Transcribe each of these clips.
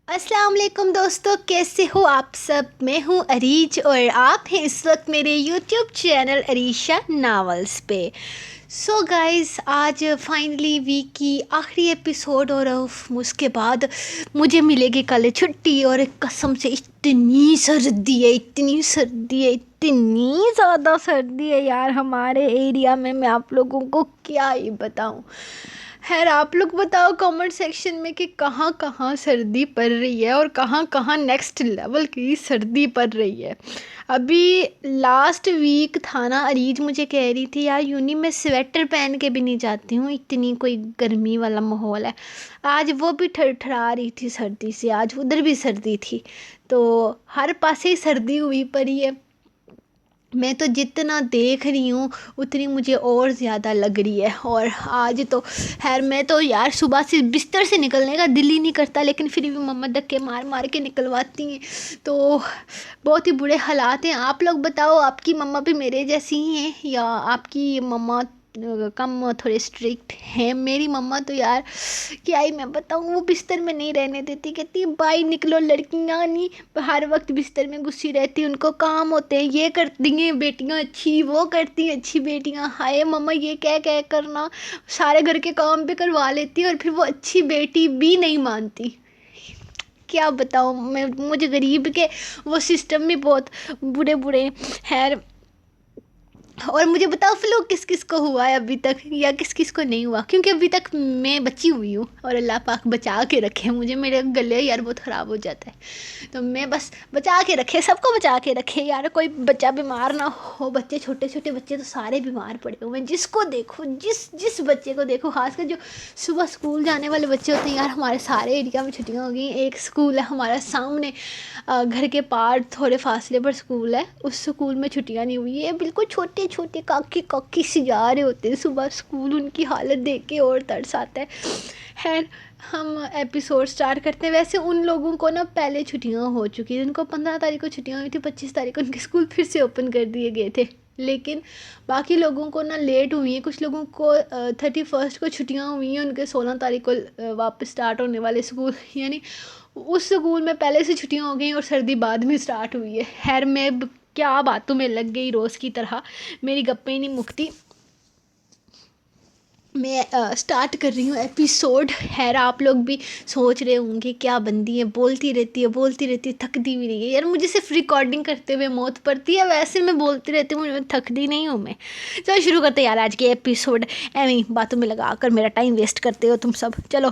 السلام علیکم دوستو، کیسے ہو آپ سب؟ میں ہوں اریج اور آپ ہیں اس وقت میرے یوٹیوب چینل اریشا ناولز پہ۔ سو گائز، آج فائنلی ویک کی آخری ایپیسوڈ اور اس کے بعد مجھے ملے گی کل چھٹی، اور قسم سے اتنی سردی ہے، اتنی سردی ہے، اتنی زیادہ سردی ہے یار ہمارے ایریا میں آپ لوگوں کو کیا ہی بتاؤں۔ خیر، آپ لوگ بتاؤ کامنٹ سیکشن میں کہ کہاں کہاں سردی پڑ رہی ہے اور کہاں کہاں نیکسٹ لیول کی سردی پڑ رہی ہے۔ ابھی لاسٹ ویک تھا نا، اریج مجھے کہہ رہی تھی یار یونی میں سویٹر پہن کے بھی نہیں جاتی ہوں، اتنی کوئی گرمی والا ماحول ہے۔ آج وہ بھی ٹھٹھرا رہی تھی سردی سے، آج ادھر بھی سردی تھی، تو ہر پاسے ہی سردی ہوئی پڑی ہے۔ میں تو جتنا دیکھ رہی ہوں اتنی مجھے اور زیادہ لگ رہی ہے۔ اور آج تو خیر میں تو یار صبح سے بستر سے نکلنے کا دل ہی نہیں کرتا، لیکن پھر بھی مما دھکے مار مار کے نکلواتی ہیں، تو بہت ہی برے حالات ہیں۔ آپ لوگ بتاؤ، آپ کی مما بھی میرے جیسی ہی ہیں یا آپ کی مما کم تھوڑے اسٹرکٹ ہیں؟ میری مما تو یار کیا ہی میں بتاؤں، وہ بستر میں نہیں رہنے دیتی، کہتی باہر نکلو، لڑکیاں نہیں ہر وقت بستر میں گھسی رہتی، ان کو کام ہوتے ہیں، یہ کرتی ہیں بیٹیاں اچھی، وہ کرتی ہیں اچھی بیٹیاں۔ ہائے مما یہ کہہ کرنا سارے گھر کے کام بھی کروا لیتی اور پھر وہ اچھی بیٹی بھی نہیں مانتی۔ کیا بتاؤں میں، مجھے غریب کے وہ سسٹم بھی بہت برے خیر۔ اور مجھے بتاؤ فلو کس کس کو ہوا ہے ابھی تک، یا کس کس کو نہیں ہوا؟ کیونکہ ابھی تک میں بچی ہوئی ہوں اور اللہ پاک بچا کے رکھے مجھے، میرے گلے یار بہت خراب ہو جاتا ہے، تو میں بس بچا کے رکھے، سب کو بچا کے رکھے یار، کوئی بچہ بیمار نہ ہو۔ بچے چھوٹے چھوٹے بچے تو سارے بیمار پڑے ہوئے ہیں، جس کو دیکھو جس بچے کو دیکھو، خاص کر جو صبح اسکول جانے والے بچے ہوتے ہیں یار، ہمارے سارے ایریا میں چھٹیاں ہو گئی ہیں۔ ایک اسکول ہے ہمارے سامنے، گھر کے پار تھوڑے فاصلے پر اسکول ہے، اس اسکول میں چھٹیاں نہیں ہوئی ہے، بالکل چھوٹے چھوٹے کاکی سے جا رہے ہوتے ہیں صبح اسکول، ان کی حالت دیکھ کے اور ترس آتا ہے۔ خیر، ہم ایپیسوڈ سٹارٹ کرتے ہیں۔ ویسے ان لوگوں کو نا پہلے چھٹیاں ہو چکی ہیں، ان کو 15 تاریخ کو چھٹیاں ہوئی تھی، 25 تاریخ کو ان کے اسکول پھر سے اوپن کر دیے گئے تھے، لیکن باقی لوگوں کو نا لیٹ ہوئی ہیں، کچھ لوگوں کو 31 کو چھٹیاں ہوئی ہیں، ان کے 16 تاریخ کو واپس سٹارٹ ہونے والے اسکول، یعنی اس اسکول میں پہلے سے چھٹیاں ہو گئیں اور سردی بعد میں سٹارٹ ہوئی ہے۔ خیر میں کیا باتوں میں لگ گئی روز کی طرح، میری گپیں نہیں مکتی، میں سٹارٹ کر رہی ہوں ایپیسوڈ۔ خیر آپ لوگ بھی سوچ رہے ہوں گے کیا بندی ہے، بولتی رہتی ہے، تھکتی بھی نہیں ہے یار، مجھے صرف ریکارڈنگ کرتے ہوئے موت پڑتی ہے، ویسے میں بولتی رہتی ہوں، تھکتی نہیں ہوں میں۔ چلو شروع کرتے ہیں یار آج کے ایپیسوڈ، ایویں باتوں میں لگا کر میرا ٹائم ویسٹ کرتے ہو تم سب، چلو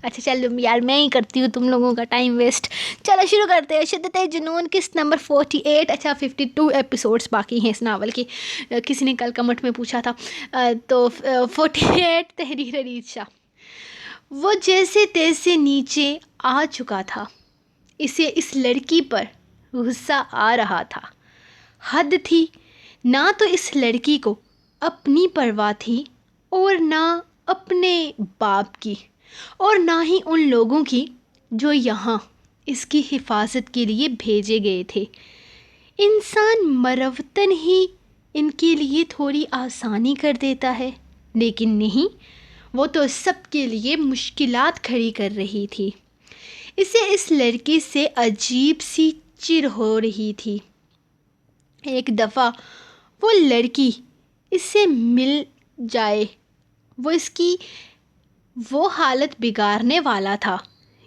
اچھا چلو یار میں ہی کرتی ہوں تم لوگوں کا ٹائم ویسٹ۔ چلو شروع کرتے ہیں۔ شدت جنون قسط نمبر 48، اچھا 52 ایپیسوڈز باقی ہیں اس ناول کی، کسی نے کل کمنٹ میں پوچھا تھا، تو 48 تحریر اریج شاہ۔ وہ جیسے تیسے نیچے آ چکا تھا، اسے اس لڑکی پر غصہ آ رہا تھا، حد تھی، نہ تو اس لڑکی کو اپنی پرواہ تھی اور نہ اپنے باپ کی، اور نہ ہی ان لوگوں کی جو یہاں اس کی حفاظت کے لیے بھیجے گئے تھے۔ انسان مروتاً ہی ان کے لیے تھوڑی آسانی کر دیتا ہے، لیکن نہیں، وہ تو سب کے لیے مشکلات کھڑی کر رہی تھی۔ اسے اس لڑکی سے عجیب سی چڑ ہو رہی تھی۔ ایک دفعہ وہ لڑکی اس سے مل جائے، وہ اس کی وہ حالت بگاڑنے والا تھا۔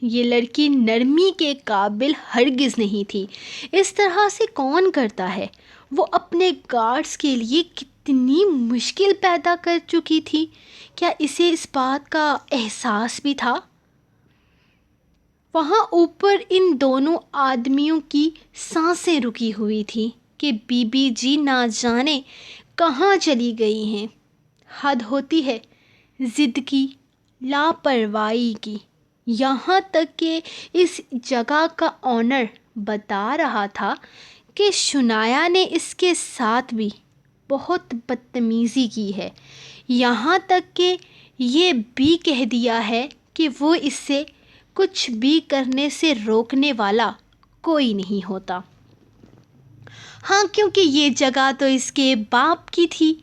یہ لڑکی نرمی کے قابل ہرگز نہیں تھی۔ اس طرح سے کون کرتا ہے؟ وہ اپنے گارڈز کے لیے کتنی مشکل پیدا کر چکی تھی، کیا اسے اس بات کا احساس بھی تھا؟ وہاں اوپر ان دونوں آدمیوں کی سانسیں رکی ہوئی تھی کہ بی بی جی نہ جانے کہاں چلی گئی ہیں۔ حد ہوتی ہے ضد کی، لاپرواہی کی، یہاں تک کہ اس جگہ کا آنر بتا رہا تھا کہ شنایا نے اس کے ساتھ بھی بہت بدتمیزی کی ہے، یہاں تک کہ یہ بھی کہہ دیا ہے کہ وہ اس سے کچھ بھی کرنے سے روکنے والا کوئی نہیں ہوتا۔ ہاں، کیونکہ یہ جگہ تو اس کے باپ کی تھی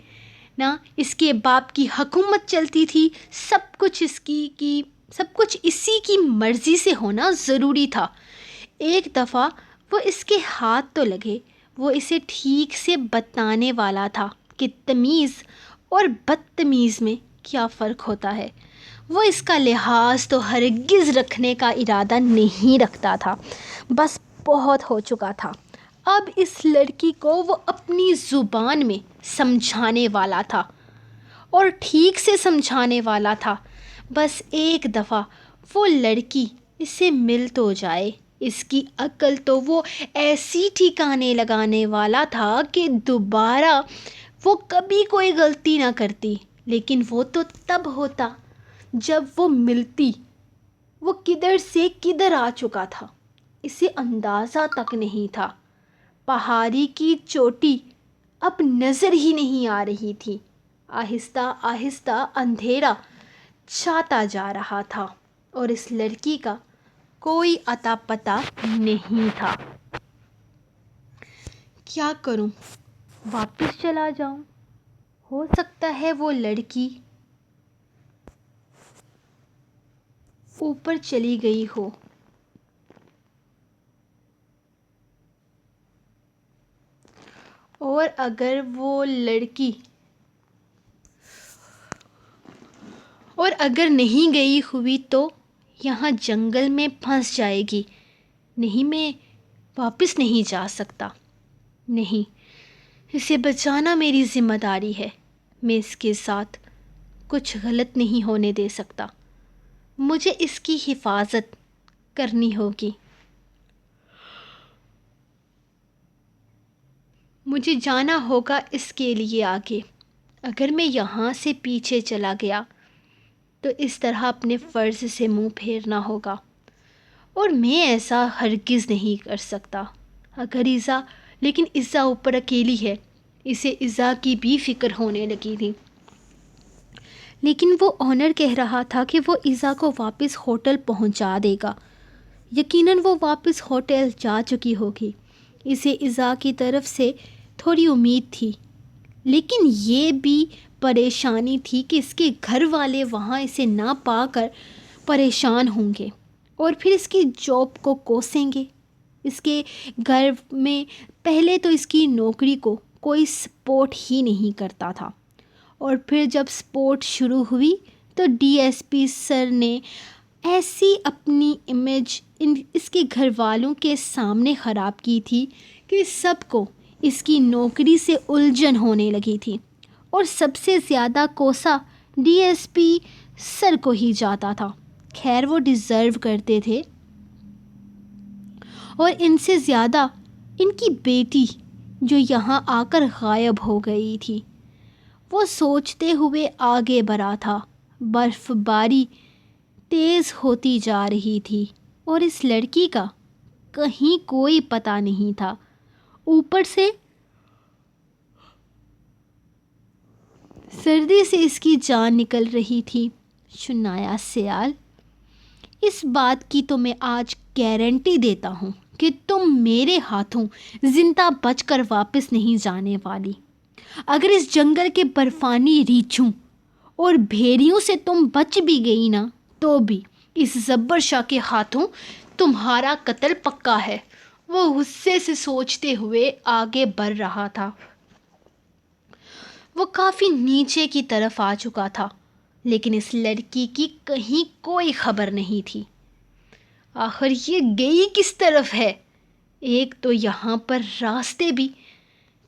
نا، اس کے باپ کی حکومت چلتی تھی، سب کچھ اس کی سب کچھ اسی کی مرضی سے ہونا ضروری تھا۔ ایک دفعہ وہ اس کے ہاتھ تو لگے، وہ اسے ٹھیک سے بتانے والا تھا کہ تمیز اور بدتمیز میں کیا فرق ہوتا ہے۔ وہ اس کا لحاظ تو ہرگز رکھنے کا ارادہ نہیں رکھتا تھا، بس بہت ہو چکا تھا۔ اب اس لڑکی کو وہ اپنی زبان میں سمجھانے والا تھا، اور ٹھیک سے سمجھانے والا تھا۔ بس ایک دفعہ وہ لڑکی اس سے مل تو جائے، اس کی عقل تو وہ ایسی ٹھکانے لگانے والا تھا کہ دوبارہ وہ کبھی کوئی غلطی نہ کرتی۔ لیکن وہ تو تب ہوتا جب وہ ملتی۔ وہ کدھر سے کدھر آ چکا تھا، اسے اندازہ تک نہیں تھا۔ پہاڑی کی چوٹی اب نظر ہی نہیں آ رہی تھی۔ آہستہ آہستہ اندھیرا چھاتا جا رہا تھا اور اس لڑکی کا کوئی اتا پتہ نہیں تھا۔ کیا کروں؟ واپس چلا جاؤں؟ ہو سکتا ہے وہ لڑکی اوپر چلی گئی ہو۔ اور اگر نہیں گئی ہوئی تو یہاں جنگل میں پھنس جائے گی۔ نہیں، میں واپس نہیں جا سکتا۔ نہیں، اسے بچانا میری ذمہ داری ہے۔ میں اس کے ساتھ کچھ غلط نہیں ہونے دے سکتا۔ مجھے اس کی حفاظت کرنی ہوگی۔ مجھے جانا ہوگا اس کے لیے آگے۔ اگر میں یہاں سے پیچھے چلا گیا تو اس طرح اپنے فرض سے منہ پھیرنا ہوگا، اور میں ایسا ہرگز نہیں کر سکتا۔ لیکن ایزا اوپر اکیلی ہے، اسے ایزا کی بھی فکر ہونے لگی تھی۔ لیکن وہ آنر کہہ رہا تھا کہ وہ ایزا کو واپس ہوٹل پہنچا دے گا۔ یقیناً وہ واپس ہوٹل جا چکی ہوگی۔ اسے ایزا کی طرف سے تھوڑی امید تھی، لیکن یہ بھی پریشانی تھی کہ اس کے گھر والے وہاں اسے نہ پا کر پریشان ہوں گے اور پھر اس کی جاب کو کوسیں گے۔ اس کے گھر میں پہلے تو اس کی نوکری کو کوئی سپورٹ ہی نہیں کرتا تھا، اور پھر جب سپورٹ شروع ہوئی تو ڈی ایس پی سر نے ایسی اپنی امیج اس کے گھر والوں کے سامنے خراب کی تھی کہ سب کو اس کی نوکری سے الجھن ہونے لگی تھی، اور سب سے زیادہ کوسا ڈی ایس پی سر کو ہی جاتا تھا۔ خیر، وہ ڈیزرو کرتے تھے، اور ان سے زیادہ ان کی بیٹی جو یہاں آ کر غائب ہو گئی تھی۔ وہ سوچتے ہوئے آگے بڑھا تھا۔ برف باری تیز ہوتی جا رہی تھی اور اس لڑکی کا کہیں کوئی پتہ نہیں تھا۔ اوپر سے سردی سے اس کی جان نکل رہی تھی۔ شنایا سیال، اس بات کی تو میں آج گارنٹی دیتا ہوں کہ تم میرے ہاتھوں زندہ بچ کر واپس نہیں جانے والی۔ اگر اس جنگل کے برفانی ریچھوں اور بھیڑیوں سے تم بچ بھی گئی نا، تو بھی اس زبر شاہ کے ہاتھوں تمہارا قتل پکا ہے۔ وہ غصے سے سوچتے ہوئے آگے بڑھ رہا تھا۔ وہ کافی نیچے کی طرف آ چکا تھا، لیکن اس لڑکی کی کہیں کوئی خبر نہیں تھی۔ آخر یہ گئی کس طرف ہے؟ ایک تو یہاں پر راستے بھی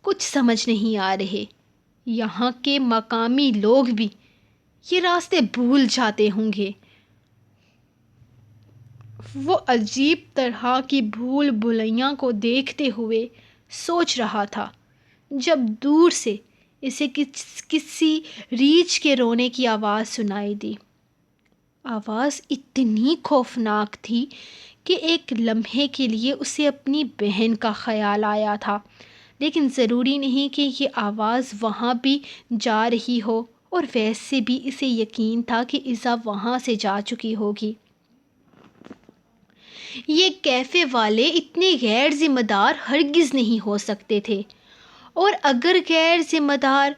کچھ سمجھ نہیں آ رہے۔ یہاں کے مقامی لوگ بھی یہ راستے بھول جاتے ہوں گے۔ وہ عجیب طرح کی بھول بھلیاں کو دیکھتے ہوئے سوچ رہا تھا، جب دور سے اسے کسی ریچھ کے رونے کی آواز سنائی دی۔ آواز اتنی خوفناک تھی کہ ایک لمحے کے لیے اسے اپنی بہن کا خیال آیا تھا، لیکن ضروری نہیں کہ یہ آواز وہاں بھی جا رہی ہو، اور ویسے بھی اسے یقین تھا کہ ایزا وہاں سے جا چکی ہوگی۔ یہ کیفے والے اتنے غیر ذمہ دار ہرگز نہیں ہو سکتے تھے، اور اگر غیر ذمہ دار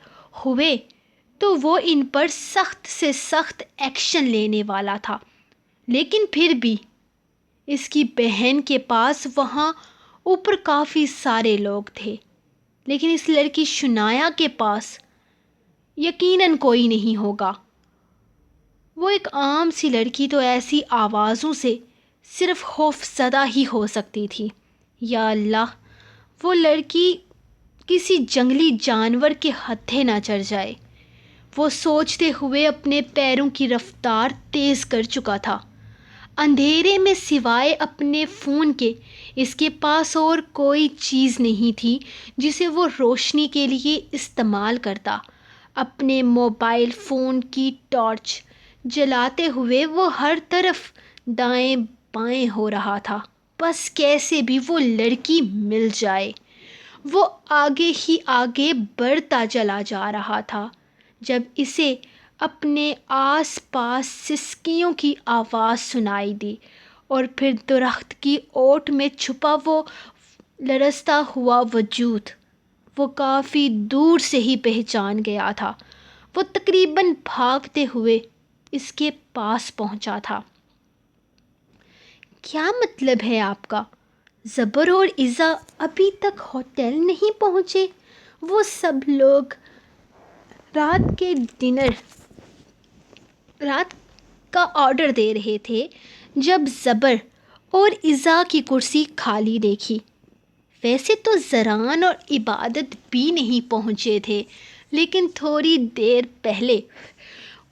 ہوئے تو وہ ان پر سخت سے سخت ایکشن لینے والا تھا۔ لیکن پھر بھی اس کی بہن کے پاس وہاں اوپر کافی سارے لوگ تھے، لیکن اس لڑکی شنایا کے پاس یقیناً کوئی نہیں ہوگا۔ وہ ایک عام سی لڑکی تو ایسی آوازوں سے صرف خوف زدہ ہی ہو سکتی تھی۔ یا اللہ، وہ لڑکی کسی جنگلی جانور کے ہتھے نہ چڑھ جائے۔ وہ سوچتے ہوئے اپنے پیروں کی رفتار تیز کر چکا تھا۔ اندھیرے میں سوائے اپنے فون کے اس کے پاس اور کوئی چیز نہیں تھی جسے وہ روشنی کے لیے استعمال کرتا۔ اپنے موبائل فون کی ٹارچ جلاتے ہوئے وہ ہر طرف دائیں بائیں ہو رہا تھا، بس کیسے بھی وہ لڑکی مل جائے۔ وہ آگے ہی آگے بڑھتا چلا جا رہا تھا جب اسے اپنے آس پاس سسکیوں کی آواز سنائی دی، اور پھر درخت کی اوٹ میں چھپا وہ لرزتا ہوا وجود وہ کافی دور سے ہی پہچان گیا تھا۔ وہ تقریباً بھاگتے ہوئے اس کے پاس پہنچا تھا۔ کیا مطلب ہے آپ کا؟ زبر اور ایزا ابھی تک ہوٹل نہیں پہنچے؟ وہ سب لوگ رات کا آرڈر دے رہے تھے جب زبر اور ایزا کی کرسی خالی دیکھی۔ ویسے تو زران اور عبادت بھی نہیں پہنچے تھے، لیکن تھوڑی دیر پہلے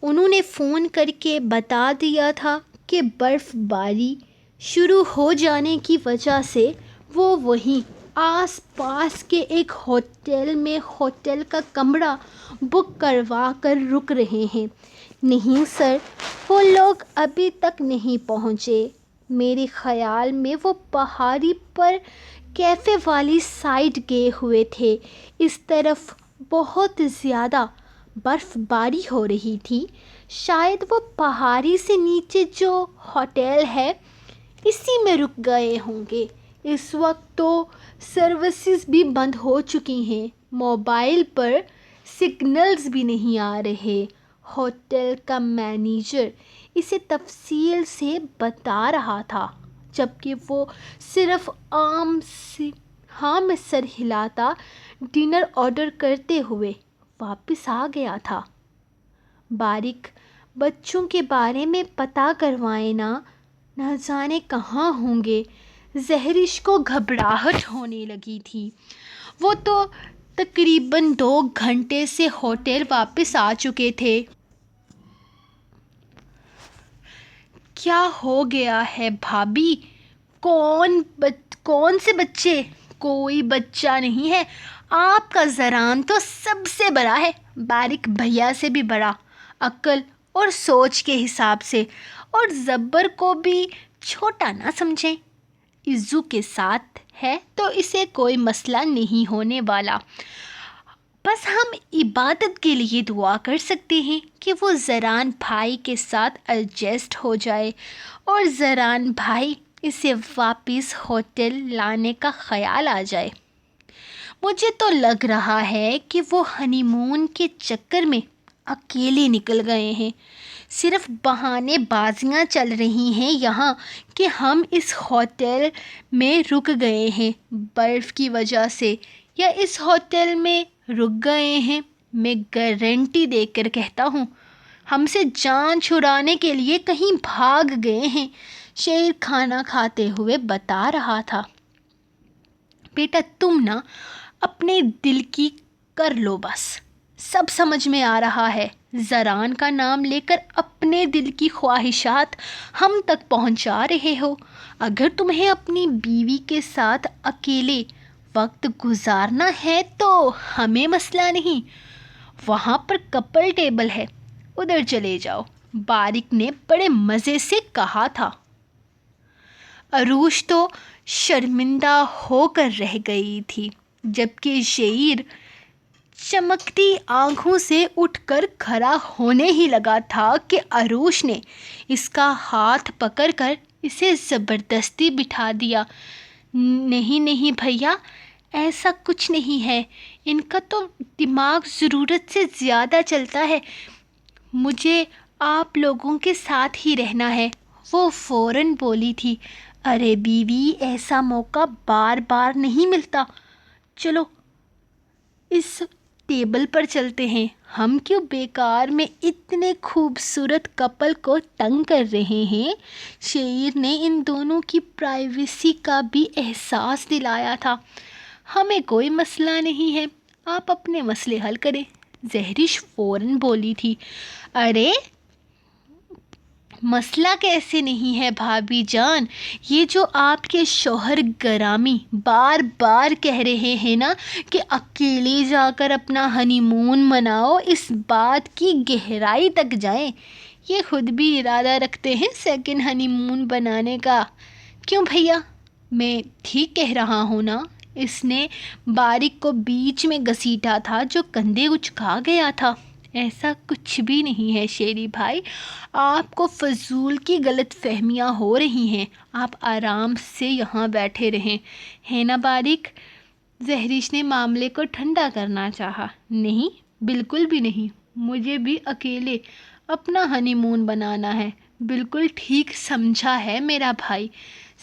انہوں نے فون کر کے بتا دیا تھا کہ برف باری شروع ہو جانے کی وجہ سے وہ وہیں آس پاس کے ایک ہوٹل میں ہوٹل کا کمرہ بک کروا کر رک رہے ہیں۔ نہیں سر، وہ لوگ ابھی تک نہیں پہنچے۔ میرے خیال میں وہ پہاڑی پر کیفے والی سائڈ گئے ہوئے تھے۔ اس طرف بہت زیادہ برف باری ہو رہی تھی، شاید وہ پہاڑی سے نیچے جو ہوٹل ہے اسی میں رک گئے ہوں گے۔ اس وقت تو سروسز بھی بند ہو چکی ہیں، موبائل پر سگنلز بھی نہیں آ رہے۔ ہوٹل کا مینیجر اسے تفصیل سے بتا رہا تھا، جبکہ وہ صرف ہاں میں سر ہلاتا ڈنر آرڈر کرتے ہوئے واپس آ گیا تھا۔ باریک بچوں کے بارے میں پتہ کروائے نہ جانے کہاں ہوں گے۔ زہرش کو گھبراہٹ ہونے لگی تھی۔ وہ تو تقریباً 2 گھنٹے سے ہوٹل واپس آ چکے تھے۔ کیا ہو گیا ہے بھابھی؟ کون سے بچے؟ کوئی بچہ نہیں ہے۔ آپ کا زران تو سب سے بڑا ہے، باریک بھیا سے بھی بڑا، عقل اور سوچ کے حساب سے، اور زبر کو بھی چھوٹا نہ سمجھیں۔ عزو کے ساتھ ہے تو اسے کوئی مسئلہ نہیں ہونے والا۔ بس ہم عبادت کے لیے دعا کر سکتے ہیں کہ وہ زران بھائی کے ساتھ ایڈجسٹ ہو جائے اور زران بھائی اسے واپس ہوٹل لانے کا خیال آ جائے۔ مجھے تو لگ رہا ہے کہ وہ ہنی مون کے چکر میں اکیلے نکل گئے ہیں۔ صرف بہانے بازیاں چل رہی ہیں یہاں کہ ہم اس ہوٹل میں رک گئے ہیں برف کی وجہ سے، یا اس ہوٹل میں رک گئے ہیں، میں گارنٹی دے کر کہتا ہوں، ہم سے جان چھڑانے کے لیے کہیں بھاگ گئے ہیں، شیر کھانا کھاتے ہوئے بتا رہا تھا۔ بیٹا تم نا اپنے دل کی کر لو بس، سب سمجھ میں آ رہا ہے۔ زران کا نام لے کر اپنے دل کی خواہشات ہم تک پہنچا رہے ہو۔ اگر تمہیں اپنی بیوی کے ساتھ اکیلے وقت گزارنا ہے تو ہمیں مسئلہ نہیں، وہاں پر کپل ٹیبل ہے، ادھر چلے جاؤ، باریک نے بڑے مزے سے کہا تھا۔ عروش تو شرمندہ ہو کر رہ گئی تھی، جبکہ شعیر چمکتی آنکھوں سے اٹھ کر کھڑا ہونے ہی لگا تھا کہ عروش نے اس کا ہاتھ پکڑ کر اسے زبردستی بٹھا دیا۔ نہیں بھیا، ایسا کچھ نہیں ہے، ان کا تو دماغ ضرورت سے زیادہ چلتا ہے، مجھے آپ لوگوں کے ساتھ ہی رہنا ہے، وہ فوراً بولی تھی، ارے بیوی، ایسا موقع بار بار نہیں ملتا، چلو اس ٹیبل پر چلتے ہیں، ہم کیوں بیکار میں اتنے خوبصورت کپل کو تنگ کر رہے ہیں۔ شعر نے ان دونوں کی پرائیویسی کا بھی احساس دلایا تھا۔ ہمیں کوئی مسئلہ نہیں ہے، آپ اپنے مسئلے حل کریں۔ زہرش فوراً بولی تھی، ارے مسئلہ کیسے نہیں ہے بھابھی جان، یہ جو آپ کے شوہر گرامی بار بار کہہ رہے ہیں نا کہ اکیلے جا کر اپنا ہنی مون مناؤ، اس بات کی گہرائی تک جائیں، یہ خود بھی ارادہ رکھتے ہیں سیکنڈ ہنی مون بنانے کا۔ کیوں بھیا، میں ٹھیک کہہ رہا ہوں نا؟ اس نے باریک کو بیچ میں گھسیٹا تھا جو کندھے اچکا گیا تھا۔ ایسا کچھ بھی نہیں ہے شیری بھائی، آپ کو فضول کی غلط فہمیاں ہو رہی ہیں، آپ آرام سے یہاں بیٹھے رہیں، ہے نا باریک؟ زہرش نے معاملے کو ٹھنڈا کرنا چاہا۔ نہیں، بالکل بھی نہیں، مجھے بھی اکیلے اپنا ہنی مون بنانا ہے۔ بالکل ٹھیک سمجھا ہے میرا بھائی،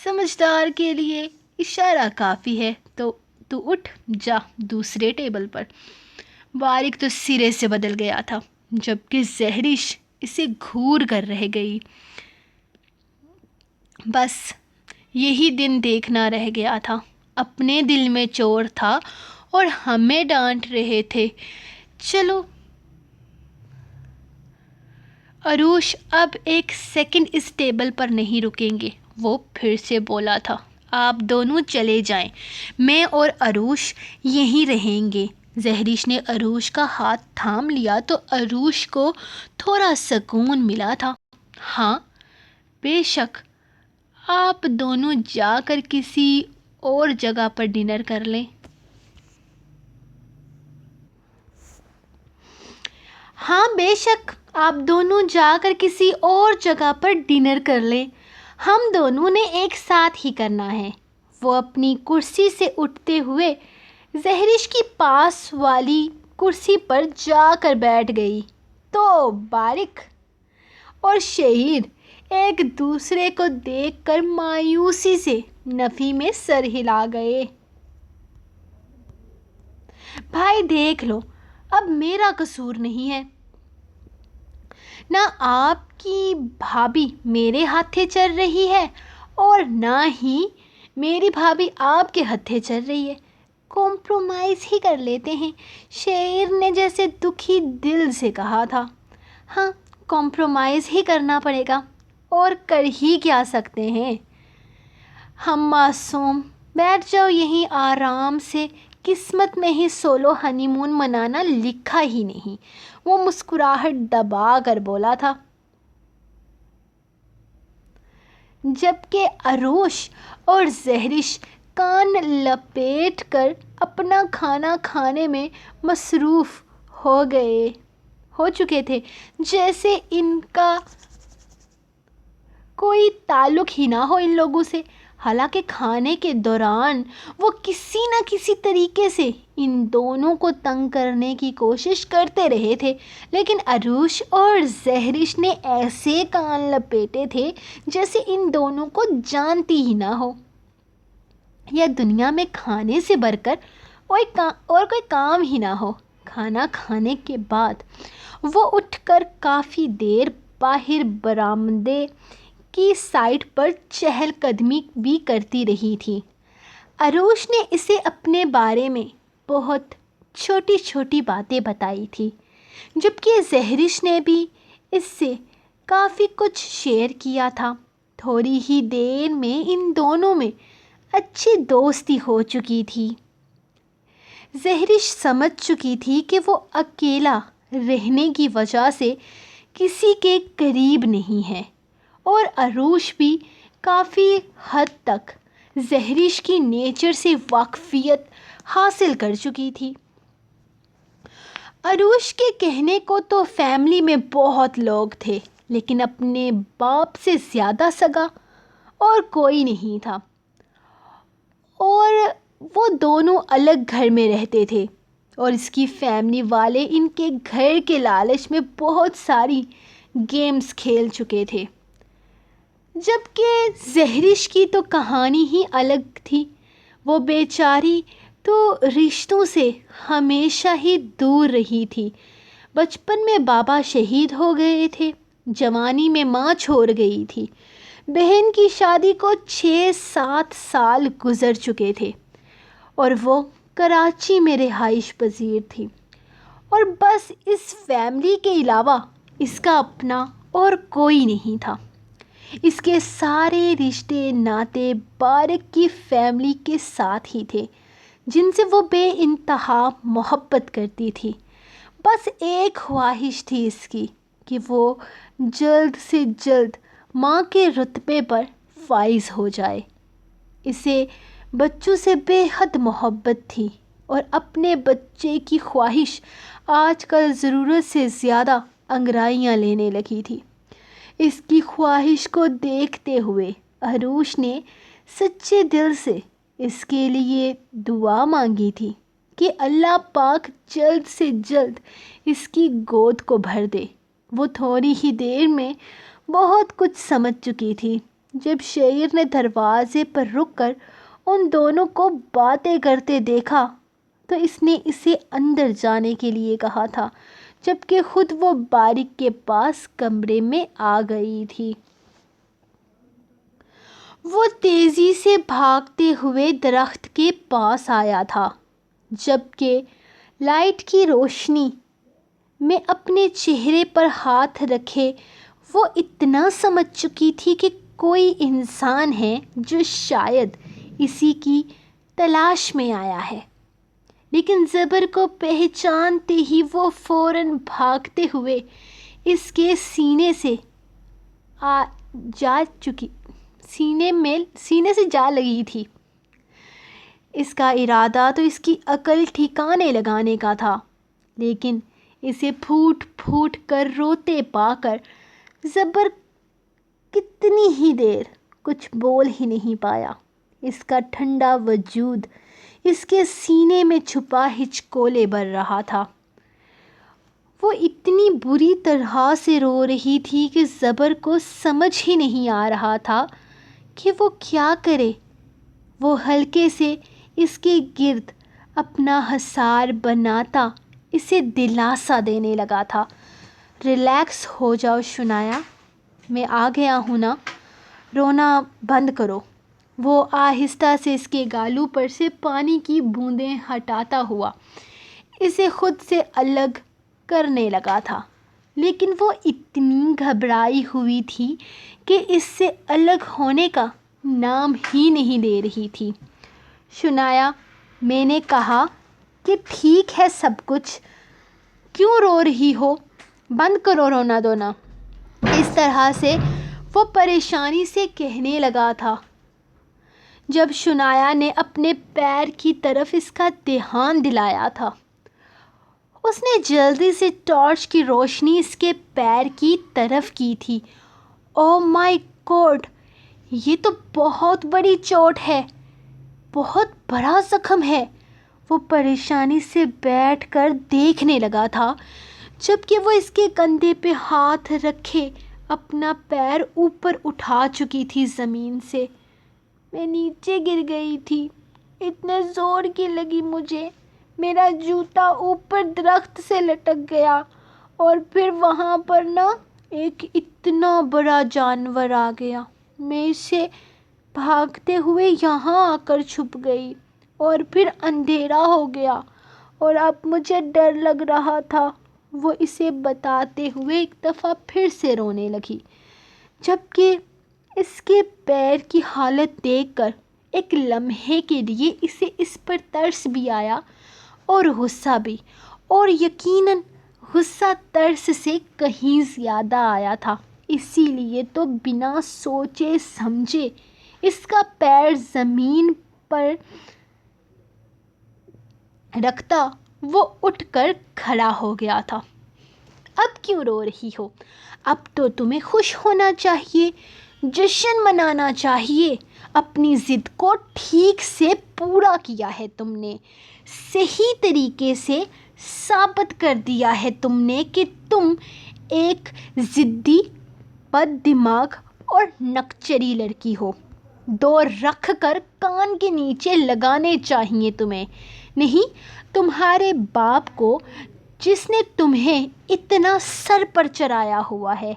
سمجھدار کے لیے اشارہ کافی ہے، تو اٹھ جا دوسرے ٹیبل پر۔ باریک تو سرے سے بدل گیا تھا، جبکہ زہرش اسے گھور کر رہ گئی۔ بس یہی دن دیکھنا رہ گیا تھا، اپنے دل میں چور تھا اور ہمیں ڈانٹ رہے تھے۔ چلو عروش اب ایک سیکنڈ اس ٹیبل پر نہیں رکیں گے، وہ پھر سے بولا تھا، آپ دونوں چلے جائیں، میں اور عروش یہیں رہیں گے۔ زہرش نے عروش کا ہاتھ تھام لیا تو عروش کو تھوڑا سکون ملا تھا۔ ہاں بے شک، آپ دونوں جا کر کسی اور جگہ پر ڈنر کر لیں۔ ہاں بے شک، آپ دونوں جا کر کسی اور جگہ پر ڈنر کر لیں، ہم دونوں نے ایک ساتھ ہی کرنا ہے۔ وہ اپنی کرسی سے اٹھتے ہوئے زہرش کی پاس والی کرسی پر جا کر بیٹھ گئی تو باریک اور شہیر ایک دوسرے کو دیکھ کر مایوسی سے نفی میں سر ہلا گئے۔ بھائی دیکھ لو، اب میرا قصور نہیں ہے، نہ آپ کی بھابھی میرے ہاتھے چل رہی ہے اور نہ ہی میری بھابھی آپ کے ہاتھے چل رہی ہے، کمپرومائز ہی کر لیتے ہیں، شعر نے جیسے دکھی دل سے کہا تھا۔ ہاں کمپرومائز ہی کرنا پڑے گا، اور کر ہی کیا سکتے ہیں ہم معصوم، بیٹھ جاؤ یہیں آرام سے، قسمت میں ہی سولو ہنی مون منانا لکھا ہی نہیں، وہ مسکراہٹ دبا کر بولا تھا، جبکہ عروش اور زہرش کان لپیٹ کر اپنا کھانا کھانے میں مصروف ہو چکے تھے، جیسے ان کا کوئی تعلق ہی نہ ہو ان لوگوں سے۔ حالانکہ کھانے کے دوران وہ کسی نہ کسی طریقے سے ان دونوں کو تنگ کرنے کی کوشش کرتے رہے تھے، لیکن عروش اور زہرش نے ایسے کان لپیٹے تھے جیسے ان دونوں کو جانتی ہی نہ ہو، یا دنیا میں کھانے سے بڑھ کر اور کوئی کام ہی نہ ہو۔ کھانا کھانے کے بعد وہ اٹھ کر کافی دیر باہر برآمدے کی سائٹ پر چہل قدمی بھی کرتی رہی تھی۔ عروش نے اسے اپنے بارے میں بہت چھوٹی چھوٹی باتیں بتائی تھی، جبکہ زہرش نے بھی اس سے کافی کچھ شیئر کیا تھا۔ تھوڑی ہی دیر میں ان دونوں میں اچھی دوستی ہو چکی تھی۔ زہرش سمجھ چکی تھی کہ وہ اکیلا رہنے کی وجہ سے کسی کے قریب نہیں ہے، اور عروش بھی کافی حد تک زہرش کی نیچر سے واقفیت حاصل کر چکی تھی۔ عروش کے کہنے کو تو فیملی میں بہت لوگ تھے، لیکن اپنے باپ سے زیادہ سگا اور کوئی نہیں تھا، اور وہ دونوں الگ گھر میں رہتے تھے، اور اس کی فیملی والے ان کے گھر کے لالچ میں بہت ساری گیمز کھیل چکے تھے۔ جبکہ زہرش کی تو کہانی ہی الگ تھی. وہ بیچاری تو رشتوں سے ہمیشہ ہی دور رہی تھی. بچپن میں بابا شہید ہو گئے تھے، جوانی میں ماں چھوڑ گئی تھی، بہن کی شادی کو 6-7 سال گزر چکے تھے اور وہ کراچی میں رہائش پذیر تھی. اور بس اس فیملی کے علاوہ اس کا اپنا اور کوئی نہیں تھا. اس کے سارے رشتے ناطے بارک کی فیملی کے ساتھ ہی تھے، جن سے وہ بے انتہا محبت کرتی تھی. بس ایک خواہش تھی اس کی کہ وہ جلد سے جلد ماں کے رتبے پر فائز ہو جائے. اسے بچوں سے بے حد محبت تھی اور اپنے بچے کی خواہش آج کل ضرورت سے زیادہ انگرائیاں لینے لگی تھی. اس کی خواہش کو دیکھتے ہوئے عروش نے سچے دل سے اس کے لیے دعا مانگی تھی کہ اللہ پاک جلد سے جلد اس کی گود کو بھر دے. وہ تھوڑی ہی دیر میں بہت کچھ سمجھ چکی تھی. جب شعر نے دروازے پر رک کر ان دونوں کو باتیں کرتے دیکھا تو اس نے اسے اندر جانے کے لیے کہا تھا، جبکہ خود وہ بارک کے پاس کمرے میں آ گئی تھی. وہ تیزی سے بھاگتے ہوئے درخت کے پاس آیا تھا، جبکہ لائٹ کی روشنی میں اپنے چہرے پر ہاتھ رکھے وہ اتنا سمجھ چکی تھی کہ کوئی انسان ہے جو شاید اسی کی تلاش میں آیا ہے. لیکن زبر کو پہچانتے ہی وہ فوراً بھاگتے ہوئے اس کے سینے سے جا لگی تھی. اس کا ارادہ تو اس کی عقل ٹھکانے لگانے کا تھا، لیکن اسے پھوٹ پھوٹ کر روتے پا کر زبر کتنی ہی دیر کچھ بول ہی نہیں پایا. اس کا ٹھنڈا وجود اس کے سینے میں چھپا ہچکولے بھر رہا تھا. وہ اتنی بری طرح سے رو رہی تھی کہ زبر کو سمجھ ہی نہیں آ رہا تھا کہ وہ کیا کرے. وہ ہلکے سے اس کے گرد اپنا حصار بناتا اسے دلاسا دینے لگا تھا. ریلیکس ہو جاؤ شنایا، میں آ گیا ہوں نا، رونا بند کرو. وہ آہستہ سے اس کے گالوں پر سے پانی کی بوندیں ہٹاتا ہوا اسے خود سے الگ کرنے لگا تھا، لیکن وہ اتنی گھبرائی ہوئی تھی کہ اس سے الگ ہونے کا نام ہی نہیں لے رہی تھی. شنایا، میں نے کہا کہ ٹھیک ہے سب کچھ، کیوں رو رہی ہو؟ بند کرو رونا دھونا. اس طرح سے وہ پریشانی سے کہنے لگا تھا جب شنایا نے اپنے پیر کی طرف اس کا دھیان دلایا تھا. اس نے جلدی سے ٹارچ کی روشنی اس کے پیر کی طرف کی تھی. اوہ مائی گاڈ، یہ تو بہت بڑی چوٹ ہے، بہت بڑا زخم ہے. وہ پریشانی سے بیٹھ کر دیکھنے لگا تھا، جبکہ وہ اس کے کندھے پہ ہاتھ رکھے اپنا پیر اوپر اٹھا چکی تھی زمین سے. میں نیچے گر گئی تھی، اتنے زور کی لگی مجھے. میرا جوتا اوپر درخت سے لٹک گیا اور پھر وہاں پر نا ایک اتنا بڑا جانور آ گیا. میں اسے بھاگتے ہوئے یہاں آ کر چھپ گئی اور پھر اندھیرا ہو گیا اور اب مجھے ڈر لگ رہا تھا. وہ اسے بتاتے ہوئے ایک دفعہ پھر سے رونے لگی، جبکہ اس کے پیر کی حالت دیکھ کر ایک لمحے کے لیے اسے اس پر ترس بھی آیا اور غصہ بھی، اور یقیناً غصہ ترس سے کہیں زیادہ آیا تھا. اسی لیے تو بنا سوچے سمجھے اس کا پیر زمین پر رکھتا وہ اٹھ کر کھڑا ہو گیا تھا. اب کیوں رو رہی ہو؟ اب تو تمہیں خوش ہونا چاہیے، جشن منانا چاہیے. اپنی ضد کو ٹھیک سے پورا کیا ہے تم نے، صحیح طریقے سے ثابت کر دیا ہے تم نے کہ تم ایک ضدی بد دماغ اور نکچری لڑکی ہو. 2 رکھ کر کان کے نیچے لگانے چاہیے تمہیں. نہیں تمہارے باپ کو جس نے تمہیں اتنا سر پر چڑھایا ہوا ہے،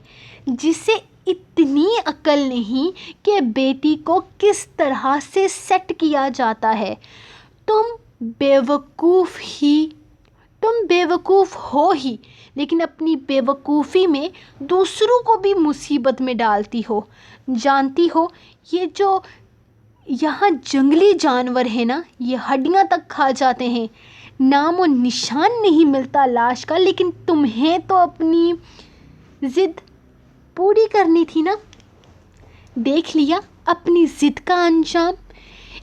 جسے اتنی عقل نہیں کہ بیٹی کو کس طرح سے سیٹ کیا جاتا ہے. تم بیوقوف ہو ہی، لیکن اپنی بیوقوفی میں دوسروں کو بھی مصیبت میں ڈالتی ہو. جانتی ہو یہ جو یہاں جنگلی جانور ہیں نا، یہ ہڈیاں تک کھا جاتے ہیں، نام و نشان نہیں ملتا لاش کا. لیکن تمہیں تو اپنی ضد پوری کرنی تھی نا. دیکھ لیا اپنی ضد کا انجام.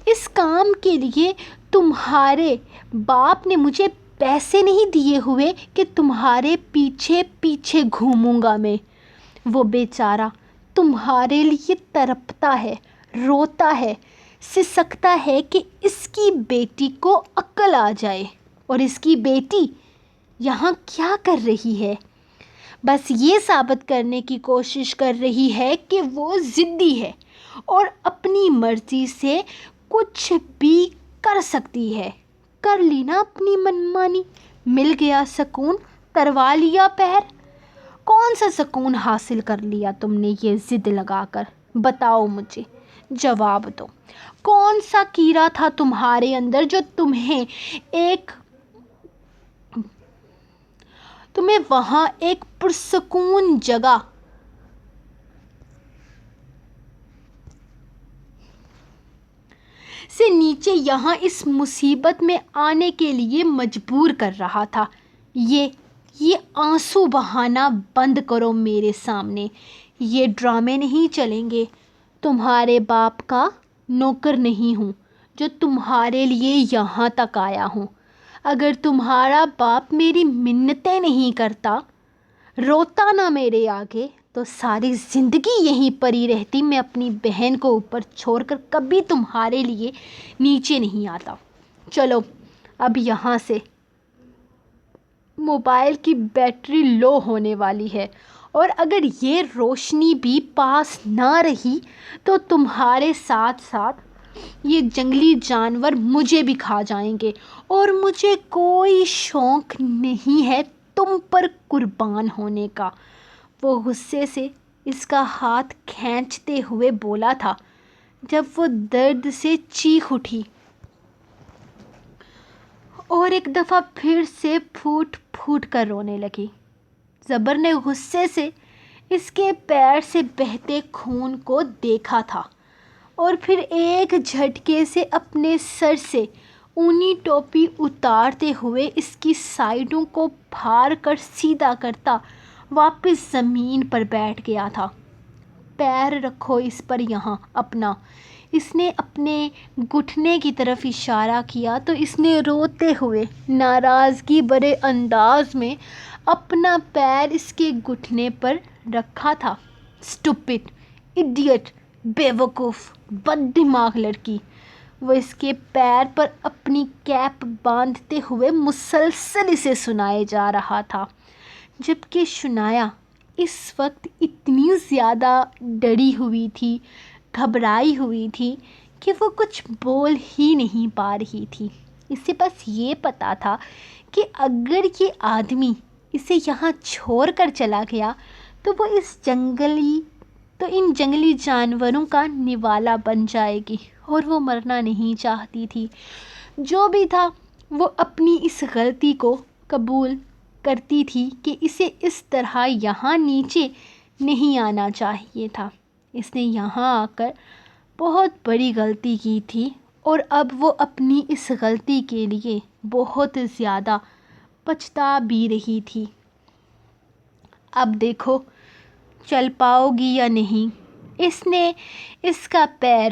اس کام کے لیے تمہارے باپ نے مجھے پیسے نہیں دیے ہوئے کہ تمہارے پیچھے پیچھے گھوموں گا میں. وہ بیچارہ تمہارے لیے تڑپتا ہے، روتا ہے، سسکتا ہے کہ اس کی بیٹی کو عقل آ جائے. اور اس کی بیٹی یہاں کیا کر رہی ہے؟ بس یہ ثابت کرنے کی کوشش کر رہی ہے کہ وہ ضدی ہے اور اپنی مرضی سے کچھ بھی کر سکتی ہے. کر لی نا اپنی منمانی، مل گیا سکون، تروا لیا پیر. کون سا سکون حاصل کر لیا تم نے یہ ضد لگا کر؟ بتاؤ مجھے، جواب دو. کون سا کیڑا تھا تمہارے اندر جو تمہیں وہاں ایک پرسکون جگہ سے نیچے یہاں اس مصیبت میں آنے کے لیے مجبور کر رہا تھا؟ یہ آنسو بہانا بند کرو میرے سامنے. یہ ڈرامے نہیں چلیں گے. تمہارے باپ کا نوکر نہیں ہوں جو تمہارے لیے یہاں تک آیا ہوں. اگر تمہارا باپ میری منتیں نہیں کرتا، روتا نہ میرے آگے، تو ساری زندگی یہیں پڑی رہتی. میں اپنی بہن کو اوپر چھوڑ کر کبھی تمہارے لیے نیچے نہیں آتا. چلو اب یہاں سے. موبائل کی بیٹری لو ہونے والی ہے، اور اگر یہ روشنی بھی پاس نہ رہی تو تمہارے ساتھ ساتھ یہ جنگلی جانور مجھے بھی کھا جائیں گے. اور مجھے کوئی شوق نہیں ہے تم پر قربان ہونے کا. وہ غصے سے اس کا ہاتھ کھینچتے ہوئے بولا تھا جب وہ درد سے چیخ اٹھی اور ایک دفعہ پھر سے پھوٹ پھوٹ کر رونے لگی. زبر نے غصے سے اس کے پیر سے بہتے خون کو دیکھا تھا اور پھر ایک جھٹکے سے اپنے سر سے اونی ٹوپی اتارتے ہوئے اس کی سائیڈوں کو پھاڑ کر سیدھا کرتا واپس زمین پر بیٹھ گیا تھا. پیر رکھو اس پر یہاں اپنا. اس نے اپنے گھٹنے کی طرف اشارہ کیا تو اس نے روتے ہوئے ناراضگی بھرے انداز میں اپنا پیر اس کے گھٹنے پر رکھا تھا. اسٹوپڈ، ایڈیٹ، بیوقوف، بد دماغ لڑکی. وہ اس کے پیر پر اپنی کیپ باندھتے ہوئے مسلسل اسے سنائے جا رہا تھا، جبکہ شنایا اس وقت اتنی زیادہ ڈری ہوئی تھی، گھبرائی ہوئی تھی کہ وہ کچھ بول ہی نہیں پا رہی تھی. اسے بس یہ پتا تھا کہ اگر یہ آدمی اسے یہاں چھوڑ کر چلا گیا تو وہ ان جنگلی جانوروں کا نوالا بن جائے گی، اور وہ مرنا نہیں چاہتی تھی. جو بھی تھا وہ اپنی اس غلطی کو قبول کرتی تھی کہ اسے اس طرح یہاں نیچے نہیں آنا چاہیے تھا. اس نے یہاں آ کر بہت بڑی غلطی کی تھی، اور اب وہ اپنی اس غلطی کے لیے بہت زیادہ پچھتا بھی رہی تھی. اب دیکھو چل پاؤ گی یا نہیں؟ اس نے اس کا پیر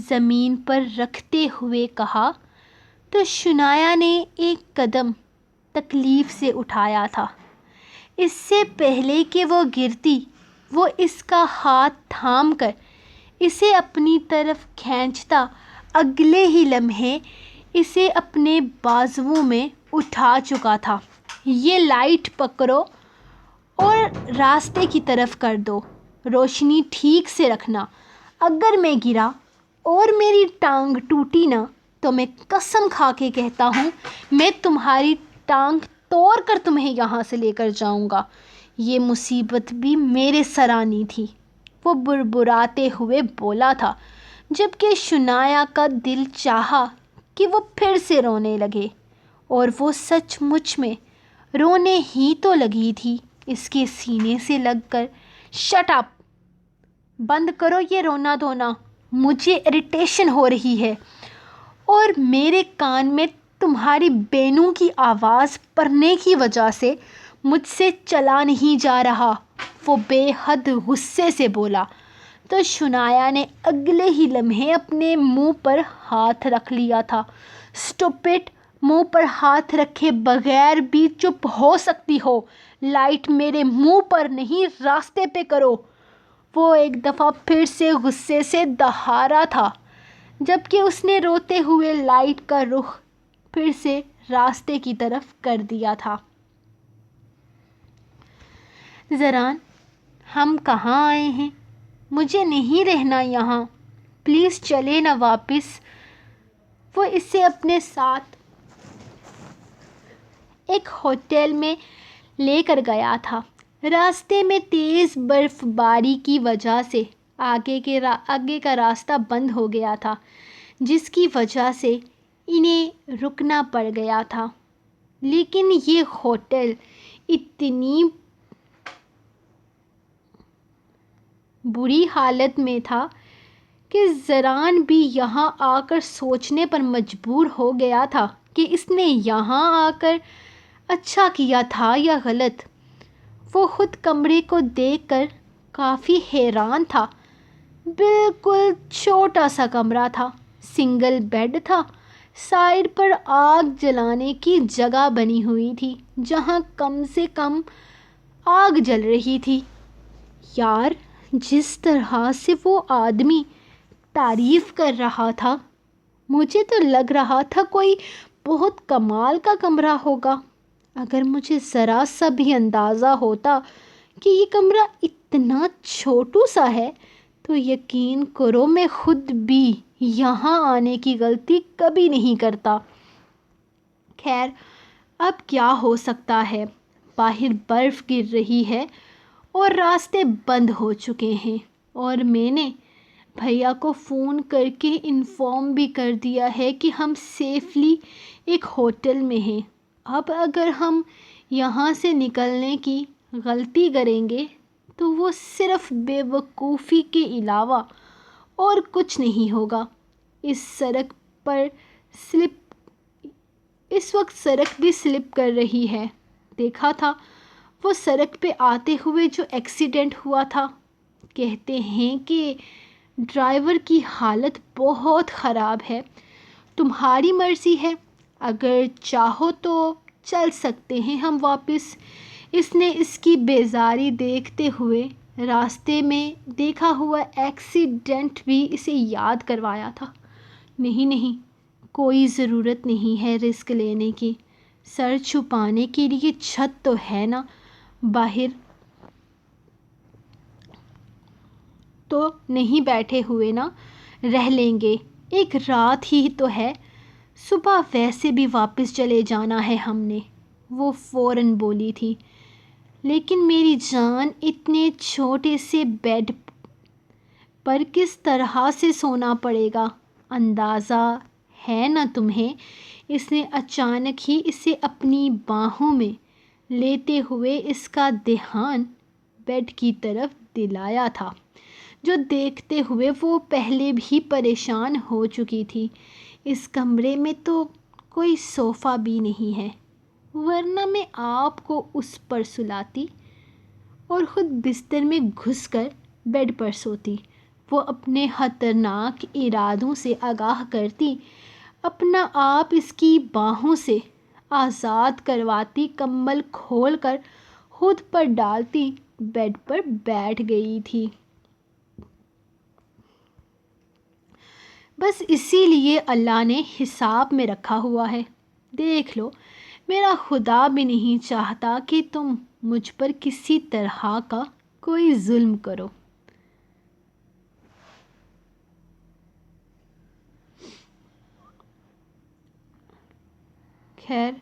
زمین پر رکھتے ہوئے کہا تو شنایا نے ایک قدم تکلیف سے اٹھایا تھا. اس سے پہلے کہ وہ گرتی، وہ اس کا ہاتھ تھام کر اسے اپنی طرف کھینچتا اگلے ہی لمحے اسے اپنے بازوؤں میں اٹھا چکا تھا. یہ لائٹ پکڑو اور راستے کی طرف کر دو. روشنی ٹھیک سے رکھنا. اگر میں گرا اور میری ٹانگ ٹوٹی نا تو میں قسم کھا کے کہتا ہوں میں تمہاری ٹانگ توڑ کر تمہیں یہاں سے لے کر جاؤں گا. یہ مصیبت بھی میرے سر آنی تھی، وہ بربراتے ہوئے بولا تھا، جبکہ شنایا کا دل چاہا کہ وہ پھر سے رونے لگے، اور وہ سچ مچ میں رونے ہی تو لگی تھی اس کے سینے سے لگ کر. Shut up! بند کرو یہ رونا دھونا، مجھے اریٹیشن ہو رہی ہے، اور میرے کان میں تمہاری بینوں کی آواز پڑنے کی وجہ سے مجھ سے چلا نہیں جا رہا، وہ بے حد غصے سے بولا. تو شنایا نے اگلے ہی لمحے اپنے منہ پر ہاتھ رکھ لیا تھا. اسٹوپڈ! منہ پر ہاتھ رکھے بغیر بھی چپ ہو سکتی ہو. لائٹ میرے منہ پر نہیں، راستے پہ کرو. وہ ایک دفعہ پھر سے غصے سے دہارا تھا، جبکہ اس نے روتے ہوئے لائٹ کا رخ پھر سے راستے کی طرف کر دیا تھا. زران، ہم کہاں آئے ہیں؟ مجھے نہیں رہنا یہاں، پلیز چلے نا واپس. وہ اسے اپنے ساتھ ایک ہوٹل میں لے کر گیا تھا. راستے میں تیز برف باری کی وجہ سے آگے کا راستہ بند ہو گیا تھا، جس کی وجہ سے انہیں رکنا پڑ گیا تھا. لیکن یہ ہوٹل اتنی بری حالت میں تھا کہ زران بھی یہاں آ کر سوچنے پر مجبور ہو گیا تھا کہ اس نے یہاں آ کر اچھا کیا تھا یا غلط. وہ خود کمرے کو دیکھ کر کافی حیران تھا. بالکل چھوٹا سا کمرہ تھا، سنگل بیڈ تھا، سائڈ پر آگ جلانے کی جگہ بنی ہوئی تھی جہاں کم سے کم آگ جل رہی تھی. یار، جس طرح سے وہ آدمی تعریف کر رہا تھا، مجھے تو لگ رہا تھا کوئی بہت کمال کا کمرہ ہوگا. اگر مجھے ذرا سا بھی اندازہ ہوتا کہ یہ کمرہ اتنا چھوٹو سا ہے تو یقین کرو میں خود بھی یہاں آنے کی غلطی کبھی نہیں کرتا. خیر، اب کیا ہو سکتا ہے؟ باہر برف گر رہی ہے اور راستے بند ہو چکے ہیں، اور میں نے بھیا کو فون کر کے انفارم بھی کر دیا ہے کہ ہم سیفلی ایک ہوٹل میں ہیں. اب اگر ہم یہاں سے نکلنے کی غلطی کریں گے تو وہ صرف بے وقوفی کے علاوہ اور کچھ نہیں ہوگا. اس وقت سڑک بھی سلپ کر رہی ہے. دیکھا تھا وہ سڑک پہ آتے ہوئے جو ایکسیڈنٹ ہوا تھا؟ کہتے ہیں کہ ڈرائیور کی حالت بہت خراب ہے. تمہاری مرضی ہے، اگر چاہو تو چل سکتے ہیں ہم واپس. اس نے اس کی بیزاری دیکھتے ہوئے راستے میں دیکھا ہوا ایکسیڈنٹ بھی اسے یاد کروایا تھا. نہیں، کوئی ضرورت نہیں ہے رسک لینے کی. سر چھپانے کے لیے چھت تو ہے نا، باہر تو نہیں بیٹھے ہوئے نا، رہ لیں گے. ایک رات ہی تو ہے، صبح ویسے بھی واپس چلے جانا ہے ہم نے، وہ فوراً بولی تھی. لیکن میری جان، اتنے چھوٹے سے بیڈ پر کس طرح سے سونا پڑے گا؟ اندازہ ہے نا تمہیں؟ اس نے اچانک ہی اسے اپنی باہوں میں لیتے ہوئے اس کا دھیان بیڈ کی طرف دلایا تھا، جو دیکھتے ہوئے وہ پہلے بھی پریشان ہو چکی تھی. اس کمرے میں تو کوئی صوفہ بھی نہیں ہے، ورنہ میں آپ کو اس پر سلاتی اور خود بستر میں گھس کر بیڈ پر سوتی. وہ اپنے خطرناک ارادوں سے آگاہ کرتی، اپنا آپ اس کی باہوں سے آزاد کرواتی، کمبل کھول کر خود پر ڈالتی، بیڈ پر بیٹھ گئی تھی. بس اسی لیے اللہ نے حساب میں رکھا ہوا ہے. دیکھ لو، میرا خدا بھی نہیں چاہتا کہ تم مجھ پر کسی طرح کا کوئی ظلم کرو. خیر،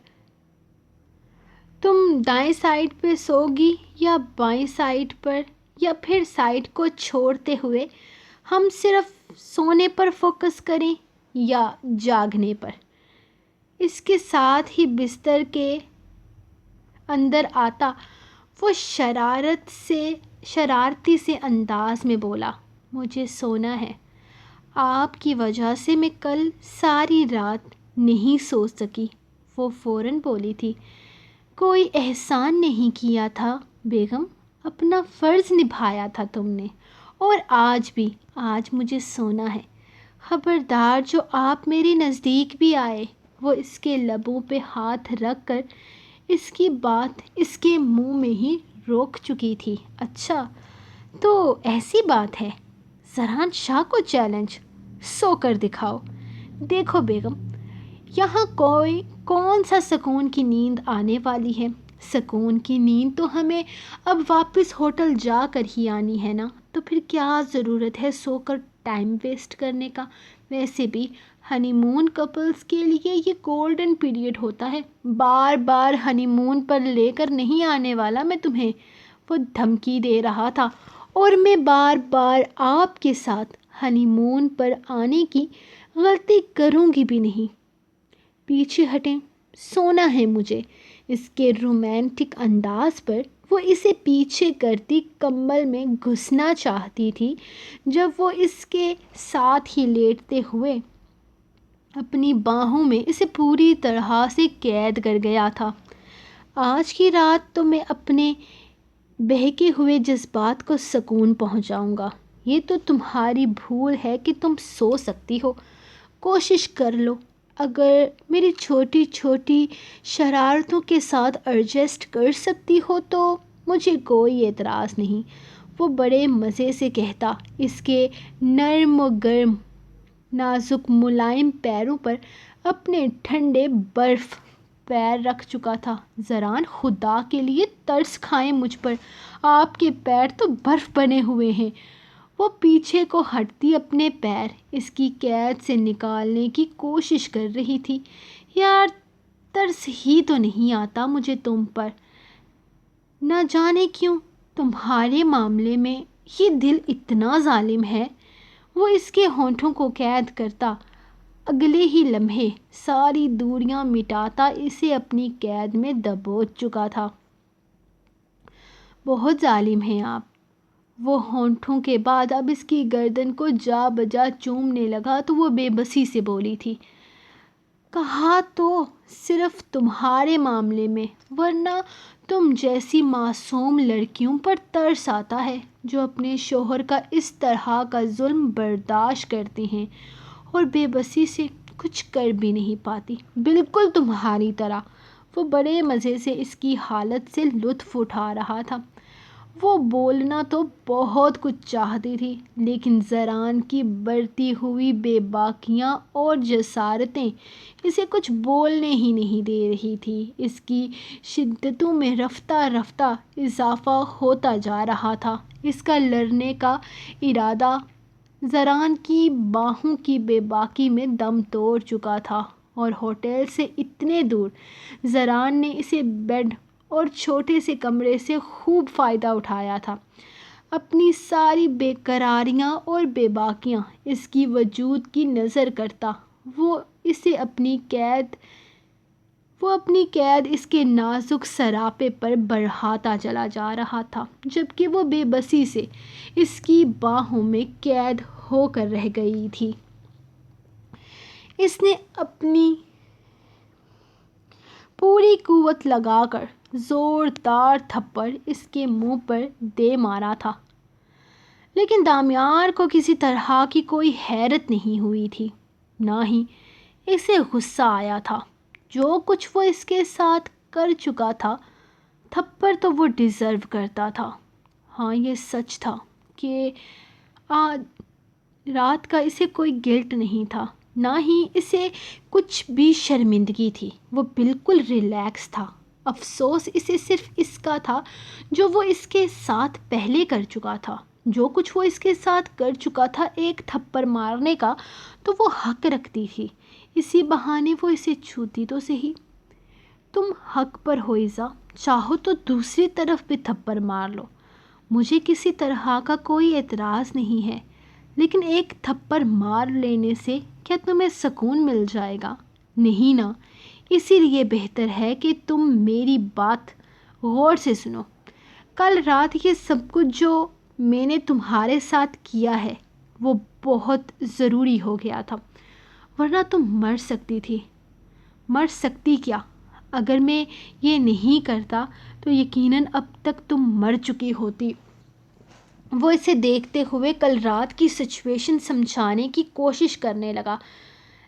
تم دائیں سائڈ پہ سوگی یا بائیں سائڈ پر، یا پھر سائڈ کو چھوڑتے ہوئے ہم صرف سونے پر فوکس کریں یا جاگنے پر؟ اس کے ساتھ ہی بستر کے اندر آتا وہ شرارتی سے انداز میں بولا، مجھے سونا ہے، آپ کی وجہ سے میں کل ساری رات نہیں سو سکی۔ وہ فوراً بولی تھی، کوئی احسان نہیں کیا تھا بیگم، اپنا فرض نبھایا تھا تم نے، اور آج مجھے سونا ہے۔ خبردار جو آپ میرے نزدیک بھی آئے۔ وہ اس کے لبوں پہ ہاتھ رکھ کر اس کی بات اس کے منہ میں ہی روک چکی تھی۔ اچھا تو ایسی بات ہے، زران شاہ کو چیلنج، سو کر دکھاؤ۔ دیکھو بیگم، یہاں کون سا سکون کی نیند آنے والی ہے؟ سکون کی نیند تو ہمیں اب واپس ہوٹل جا کر ہی آنی ہے نا، تو پھر کیا ضرورت ہے سو کر ٹائم ویسٹ کرنے کا؟ ویسے بھی ہنی مون کپلز کے لیے یہ گولڈن پیریڈ ہوتا ہے، بار بار ہنی مون پر لے کر نہیں آنے والا میں تمہیں۔ وہ دھمکی دے رہا تھا، اور میں بار بار آپ کے ساتھ ہنی مون پر آنے کی غلطی کروں گی بھی نہیں۔ پیچھے ہٹیں، سونا ہے مجھے۔ اس کے رومانٹک انداز پر وہ اسے پیچھے کرتی کمبل میں گھسنا چاہتی تھی جب وہ اس کے ساتھ ہی لیٹتے ہوئے اپنی باہوں میں اسے پوری طرح سے قید کر گیا تھا۔ آج کی رات تو میں اپنے بہکے ہوئے جذبات کو سکون پہنچاؤں گا۔ یہ تو تمہاری بھول ہے کہ تم سو سکتی ہو، کوشش کر لو۔ اگر میری چھوٹی چھوٹی شرارتوں کے ساتھ ایڈجسٹ کر سکتی ہو تو مجھے کوئی اعتراض نہیں۔ وہ بڑے مزے سے کہتا، اس کے نرم و گرم نازک ملائم پیروں پر اپنے ٹھنڈے برف پیر رکھ چکا تھا۔ زران، خدا کے لیے ترس کھائیں مجھ پر، آپ کے پیر تو برف بنے ہوئے ہیں۔ وہ پیچھے کو ہٹتی اپنے پیر اس کی قید سے نکالنے کی کوشش کر رہی تھی۔ یار، ترس ہی تو نہیں آتا مجھے تم پر، نہ جانے کیوں تمہارے معاملے میں یہ دل اتنا ظالم ہے۔ وہ اس کے ہونٹوں کو قید کرتا اگلے ہی لمحے ساری دوریاں مٹاتا اسے اپنی قید میں دبوچ چکا تھا۔ بہت ظالم ہیں آپ۔ وہ ہونٹوں کے بعد اب اس کی گردن کو جا بجا چومنے لگا تو وہ بے بسی سے بولی تھی، کہا تو صرف تمہارے معاملے میں، ورنہ تم جیسی معصوم لڑکیوں پر ترس آتا ہے جو اپنے شوہر کا اس طرح کا ظلم برداشت کرتی ہیں اور بے بسی سے کچھ کر بھی نہیں پاتی، بالکل تمہاری طرح۔ وہ بڑے مزے سے اس کی حالت سے لطف اٹھا رہا تھا۔ وہ بولنا تو بہت کچھ چاہتی تھی، لیکن زران کی بڑھتی ہوئی بے باکیاں اور جسارتیں اسے کچھ بولنے ہی نہیں دے رہی تھی۔ اس کی شدتوں میں رفتہ رفتہ اضافہ ہوتا جا رہا تھا۔ اس کا لڑنے کا ارادہ زران کی باہوں کی بے باکی میں دم توڑ چکا تھا، اور ہوٹل سے اتنے دور زران نے اسے بیڈ اور چھوٹے سے کمرے سے خوب فائدہ اٹھایا تھا۔ اپنی ساری بے قراریاں اور بے باکیاں اس کی وجود کی نظر کرتا وہ اپنی قید اس کے نازک سراپے پر بڑھاتا چلا جا رہا تھا، جبکہ وہ بے بسی سے اس کی باہوں میں قید ہو کر رہ گئی تھی۔ اس نے اپنی پوری قوت لگا کر زوردار تھپڑ اس کے منہ پر دے مارا تھا، لیکن دامیار کو کسی طرح کی کوئی حیرت نہیں ہوئی تھی، نہ ہی اسے غصہ آیا تھا۔ جو کچھ وہ اس کے ساتھ کر چکا تھا، تھپڑ تو وہ ڈیزرو کرتا تھا۔ ہاں، یہ سچ تھا کہ آج رات کا اسے کوئی گلٹ نہیں تھا، نہ ہی اسے کچھ بھی شرمندگی تھی۔ وہ بالکل ریلیکس تھا۔ افسوس اسے صرف اس کا تھا جو وہ اس کے ساتھ پہلے کر چکا تھا۔ جو کچھ وہ اس کے ساتھ کر چکا تھا، ایک تھپڑ مارنے کا تو وہ حق رکھتی تھی، اسی بہانے وہ اسے چھوتی تو صحیح۔ تم حق پر ہو ایزا، چاہو تو دوسری طرف بھی تھپڑ مار لو، مجھے کسی طرح کا کوئی اعتراض نہیں ہے، لیکن ایک تھپڑ مار لینے سے کیا تمہیں سکون مل جائے گا؟ نہیں نا، اسی لیے بہتر ہے کہ تم میری بات غور سے سنو۔ کل رات یہ سب کچھ جو میں نے تمہارے ساتھ کیا ہے وہ بہت ضروری ہو گیا تھا، ورنہ تم مر سکتی تھی۔ مر سکتی کیا؟ اگر میں یہ نہیں کرتا تو یقیناً اب تک تم مر چکی ہوتی۔ وہ اسے دیکھتے ہوئے کل رات کی سچویشن سمجھانے کی کوشش کرنے لگا،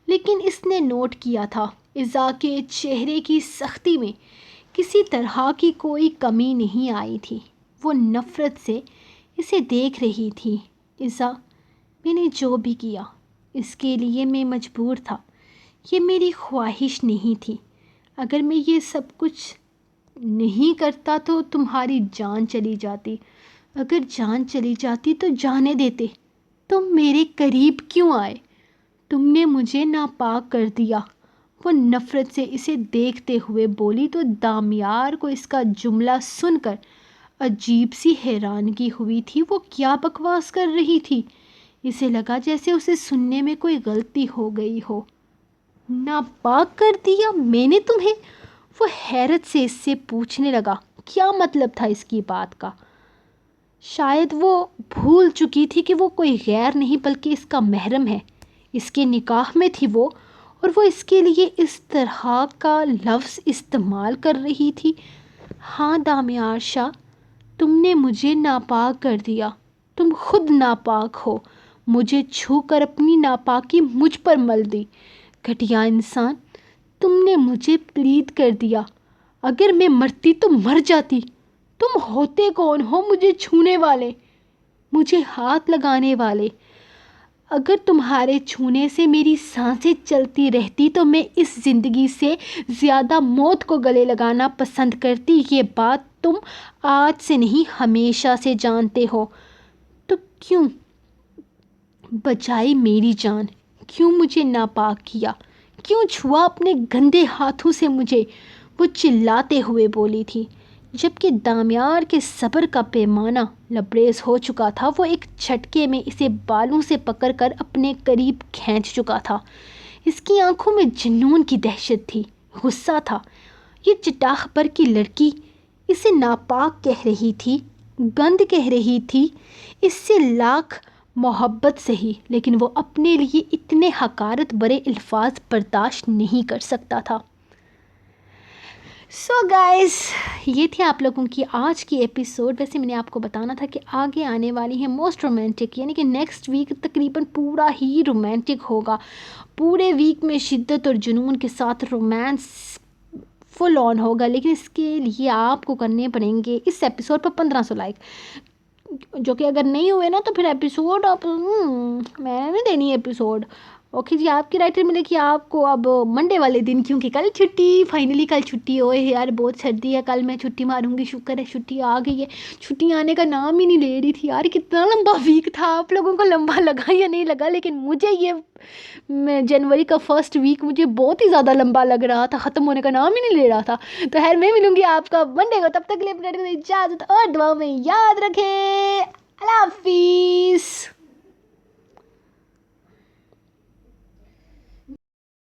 لیکن اس نے نوٹ کیا تھا ایزا کے چہرے کی سختی میں کسی طرح کی کوئی کمی نہیں آئی تھی۔ وہ نفرت سے اسے دیکھ رہی تھی۔ ایزا، میں نے جو بھی کیا اس کے لیے میں مجبور تھا، یہ میری خواہش نہیں تھی۔ اگر میں یہ سب کچھ نہیں کرتا تو تمہاری جان چلی جاتی، اگر جان چلی جاتی تو جانے دیتے۔ تم میرے قریب کیوں آئے؟ تم نے مجھے ناپاک کر دیا۔ وہ نفرت سے اسے دیکھتے ہوئے بولی تو دامیار کو اس کا جملہ سن کر عجیب سی حیرانگی ہوئی تھی۔ وہ کیا بکواس کر رہی تھی؟ اسے لگا جیسے اسے سننے میں کوئی غلطی ہو گئی ہو۔ ناپاک کر دیا میں نے تمہیں؟ وہ حیرت سے اس سے پوچھنے لگا کیا مطلب تھا اس کی بات کا۔ شاید وہ بھول چکی تھی کہ وہ کوئی غیر نہیں بلکہ اس کا محرم ہے، اس کے نکاح میں تھی وہ، اور وہ اس کے لیے اس طرح کا لفظ استعمال کر رہی تھی۔ ہاں دامیار شاہ، تم نے مجھے ناپاک کر دیا، تم خود ناپاک ہو، مجھے چھو کر اپنی ناپاکی مجھ پر مل دی۔ گھٹیا انسان، تم نے مجھے پلید کر دیا، اگر میں مرتی تو مر جاتی۔ تم ہوتے کون ہو مجھے چھونے والے، مجھے ہاتھ لگانے والے؟ اگر تمہارے چھونے سے میری سانسیں چلتی رہتی تو میں اس زندگی سے زیادہ موت کو گلے لگانا پسند کرتی۔ یہ بات تم آج سے نہیں ہمیشہ سے جانتے ہو۔ تو کیوں بچائی میری جان؟ کیوں مجھے ناپاک کیا؟ کیوں چھوا اپنے گندے ہاتھوں سے مجھے؟ وہ چلاتے ہوئے بولی تھی، جبکہ دامیار کے صبر کا پیمانہ لبریز ہو چکا تھا۔ وہ ایک جھٹکے میں اسے بالوں سے پکڑ کر اپنے قریب کھینچ چکا تھا۔ اس کی آنکھوں میں جنون کی دہشت تھی، غصہ تھا۔ یہ چٹاخ پر کی لڑکی اسے ناپاک کہہ رہی تھی، گند کہہ رہی تھی، اس سے لاکھ محبت سہی، لیکن وہ اپنے لیے اتنے حقارت برے الفاظ برداشت نہیں کر سکتا تھا۔ سو گائز، یہ تھی آپ لوگوں کی آج کی ایپیسوڈ۔ ویسے میں نے آپ کو بتانا تھا کہ آگے آنے والی ہے موسٹ رومانٹک، یعنی کہ نیکسٹ ویک تقریباً پورا ہی رومانٹک ہوگا۔ پورے ویک میں شدت اور جنون کے ساتھ رومانس فل آن ہوگا، لیکن اس کے لیے آپ کو کرنے پڑیں گے اس ایپیسوڈ پر 1500 لائک، جو کہ اگر نہیں ہوئے نا تو پھر ایپیسوڈ آپ میں نے نہیں دینی ایپیسوڈ۔ اوکے جی، آپ کی رائٹر ملے گی آپ کو اب منڈے والے دن، کیونکہ کل چھٹی، فائنلی کل چھٹی ہوئے یار، بہت سردی ہے، کل میں چھٹی ماروں گی، شکر ہے چھٹی آ گئی ہے۔ چھٹی آنے کا نام ہی نہیں لے رہی تھی یار، کتنا لمبا ویک تھا، آپ لوگوں کو لمبا لگا یا نہیں لگا، لیکن مجھے یہ جنوری کا فرسٹ ویک مجھے بہت ہی زیادہ لمبا لگ رہا تھا، ختم ہونے کا نام ہی نہیں لے رہا تھا۔ تو خیر میں ملوں گی آپ کا منڈے کو، تب تک کے لیے اجازت اور دعا میں یاد رکھیں۔ اللہ حافظ۔